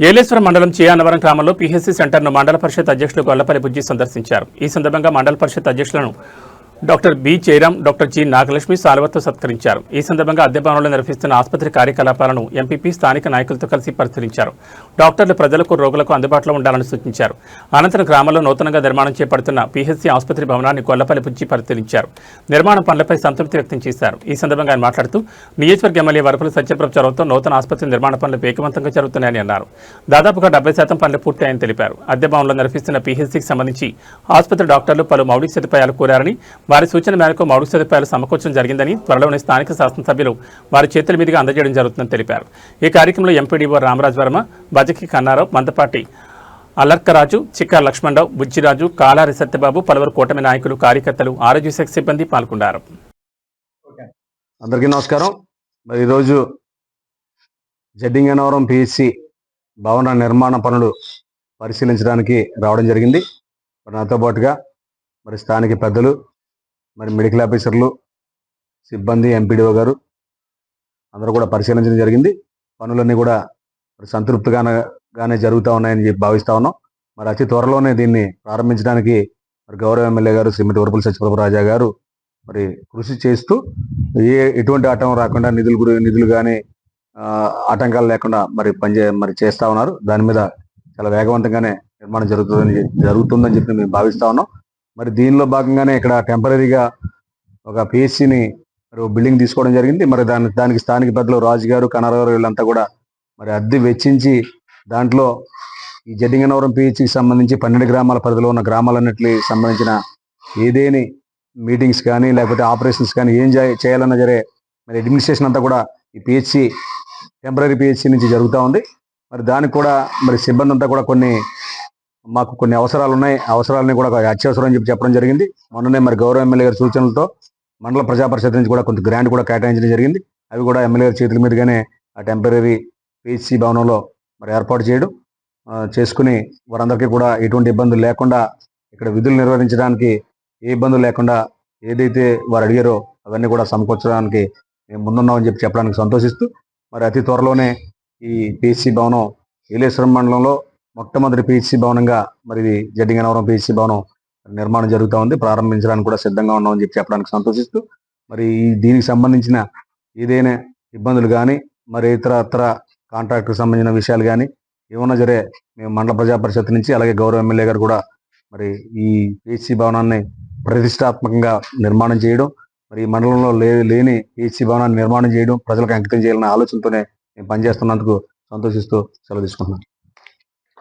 ఏలేశ్వరం మండలం చియానవరం గ్రామంలో పీహెచ్సీ సెంటర్ను మండల పరిషత్ అధ్యక్షులు గొల్లపల్లి బుజ్జి సందర్శించారు. ఈ సందర్భంగా మండల పరిషత్ అధ్యక్షులను doctor B Jayaram, doctor G Nagalakshmi సాల్వతో సత్కరించారు. ఈ సందర్భంగా అద్దె భవనంలో నిర్వహిస్తున్న ఆసుపత్రి కార్యకలాపాలను ఎంపీపీ స్థానిక నాయకులతో కలిసి పరిశీలించారు. డాక్టర్లు ప్రజలకు, రోగులకు అందుబాటులో ఉండాలని సూచించారు. అనంతరం గ్రామంలో నూతనంగా నిర్మాణం చేపడుతున్న పీహెచ్సీ ఆసుపత్రి భవనాన్ని గొల్లపల్లి బుజ్జి పరిశీలించారు. నిర్మాణ పనులపై సంతృప్తి వ్యక్తం చేశారు. ఈ సందర్భంగా ఆయన మాట్లాడుతూ నియోజకవర్గ ఎమ్మెల్యే వరపుల సత్యప్రభు చొరవతో నూతన ఆసుపత్రి నిర్మాణ పనులు వేగవంతంగా జరుగుతున్నాయని అన్నారు. దాదాపుగా 70% పనులు పూర్తయ్యాయని తెలిపారు. అద్దె భవనంలో నిర్వహిస్తున్న పీహెచ్సీకి సంబంధించి ఆసుపత్రి డాక్టర్లు పలు మౌలిక సదుపాయాలు కోరారని, వారి సూచన మేరకు మౌలిక సదుపాయాలు సమకూర్చడం జరిగిందని, త్వరలోనే స్థానిక శాసనసభ్యులు వారి చేతుల మీదుగా అందజేయడం జరుగుతుందని తెలిపారు. ఈ కార్యక్రమంలో ఎంపీడీఓ రామరాజ్ వర్మ, బజకి కన్నారావు, మందపాటి అల్లర్కరాజు, చిక్కా లక్ష్మణరావు, బుజ్జిరాజు, కాలారి సత్యబాబు, పలువురు కూటమి నాయకులు, కార్యకర్తలు, ఆరోగ్య శాఖ సిబ్బంది పాల్గొన్నారు. అందరికీ నమస్కారం. మరి ఈరోజు జడ్డింగనవరం పిహెచ్సి భవన నిర్మాణ పనులు పరిశీలించడానికి రావడం జరిగింది. నాతో పాటుగా మరి స్థానిక పెద్దలు, మరి మెడికల్ ఆఫీసర్లు, సిబ్బంది, ఎంపీడీఓ గారు అందరూ కూడా పరిశీలించడం జరిగింది. పనులన్నీ కూడా మరి సంతృప్తిగానే జరుగుతూ ఉన్నాయని చెప్పి భావిస్తూ ఉన్నాం. మరి అతి త్వరలోనే దీన్ని ప్రారంభించడానికి మరి గౌరవ ఎమ్మెల్యే గారు శ్రీమతి వరపుల సత్యప్రభు రాజా గారు మరి కృషి చేస్తూ ఎటువంటి ఆటం రాకుండా నిధులు కానీ ఆటంకాలు లేకుండా మరి చేస్తూ ఉన్నారు. దాని మీద చాలా వేగవంతంగానే నిర్మాణం జరుగుతుందని చెప్పి మేము భావిస్తూ ఉన్నాం. మరి దీనిలో భాగంగానే ఇక్కడ టెంపరీగా ఒక పిహెచ్సిని మరి బిల్డింగ్ తీసుకోవడం జరిగింది. మరి దానికి స్థానిక పెద్దలు రాజు గారు, కన్నారావు గారు వీళ్ళంతా కూడా మరి అద్దె వెచ్చించి దాంట్లో ఈ జడ్డింగనవరం పిహెచ్సికి సంబంధించి 12 గ్రామాల పరిధిలో ఉన్న గ్రామాలన్నిటికి సంబంధించిన ఏదేని మీటింగ్స్ కానీ లేకపోతే ఆపరేషన్స్ కానీ ఏం చేయాలన్నా సరే మరి అడ్మినిస్ట్రేషన్ అంతా కూడా ఈ పిహెచ్సి టెంపరీ పిహెచ్సి నుంచి జరుగుతూ ఉంది. మరి దానికి కూడా మరి సిబ్బంది అంతా కూడా మాకు కొన్ని అవసరాలు ఉన్నాయి. అవసరాలని కూడా అత్యవసరం అని చెప్పడం జరిగింది. మొన్ననే మరి గౌరవ ఎమ్మెల్యే గారి సూచనలతో మండల ప్రజాపరిషత్ నుంచి కూడా కొంత గ్రాంట్ కూడా కేటాయించడం జరిగింది. అవి కూడా ఎమ్మెల్యే గారి చేతుల మీదుగానే ఆ టెంపరీ పిహెచ్సి భవనంలో మరి ఏర్పాటు చేసుకుని వారందరికీ కూడా ఎటువంటి ఇబ్బందులు లేకుండా ఇక్కడ విధులు నిర్వహించడానికి ఏ ఇబ్బందులు లేకుండా ఏదైతే వారు అడిగారో అవన్నీ కూడా సమకూర్చడానికి మేము ముందున్నామని చెప్పడానికి సంతోషిస్తూ మరి అతి త్వరలోనే ఈ పిహెచ్సి భవనం ఏలేశ్వరం మండలంలో మొట్టమొదటి పిహెచ్సి భవనంగా మరి జడ్డింగనవరం పిహెచ్సి భవనం నిర్మాణం జరుగుతూ ఉంది. ప్రారంభించడానికి కూడా సిద్ధంగా ఉన్నామని చెప్పడానికి సంతోషిస్తూ మరి దీనికి సంబంధించిన ఏదైనా ఇబ్బందులు కానీ మరి ఇతర కాంట్రాక్ట్కి సంబంధించిన విషయాలు కానీ ఏమన్నా సరే మేము మండల ప్రజాపరిషత్ నుంచి అలాగే గౌరవ ఎమ్మెల్యే గారు కూడా మరి ఈ పిహెచ్సి భవనాన్ని ప్రతిష్టాత్మకంగా నిర్మాణం చేయడం, మరి ఈ మండలంలో లేని పిహెచ్సి భవనాన్ని నిర్మాణం చేయడం, ప్రజలకు అంకితం చేయాలనే ఆలోచనతోనే మేము పనిచేస్తున్నందుకు సంతోషిస్తూ సెలవు తీసుకుంటున్నాను.